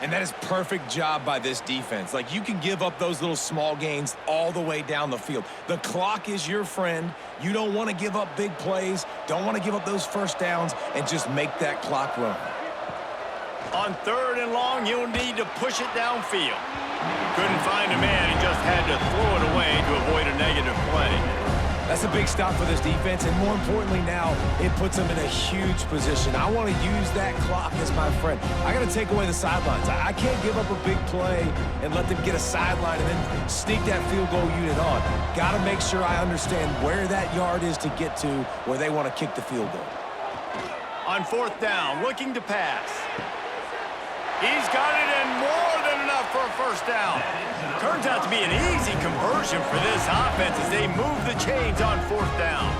And that is perfect job by this defense. Like, you can give up those little small gains all the way down the field. The clock is your friend. You don't want to give up big plays. Don't want to give up those first downs, and just make that clock run. On 3rd and long, you'll need to push it downfield. Couldn't find a man and just had to throw it away to avoid a negative play. That's a big stop for this defense, and more importantly now, it puts them in a huge position. I want to use that clock as my friend. I got to take away the sidelines. I can't give up a big play and let them get a sideline and then sneak that field goal unit on. Got to make sure I understand where that yard is to get to where they want to kick the field goal. On 4th down, looking to pass. He's got it in more than enough for a first down. Turns out to be an easy conversion for this offense as they move the chains on 4th down.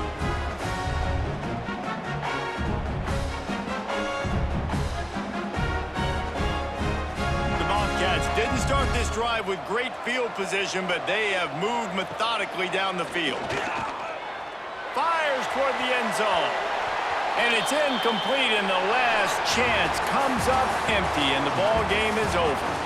The Bobcats didn't start this drive with great field position, but they have moved methodically down the field. Fires toward the end zone. And it's incomplete, and the last chance comes up empty, and the ball game is over.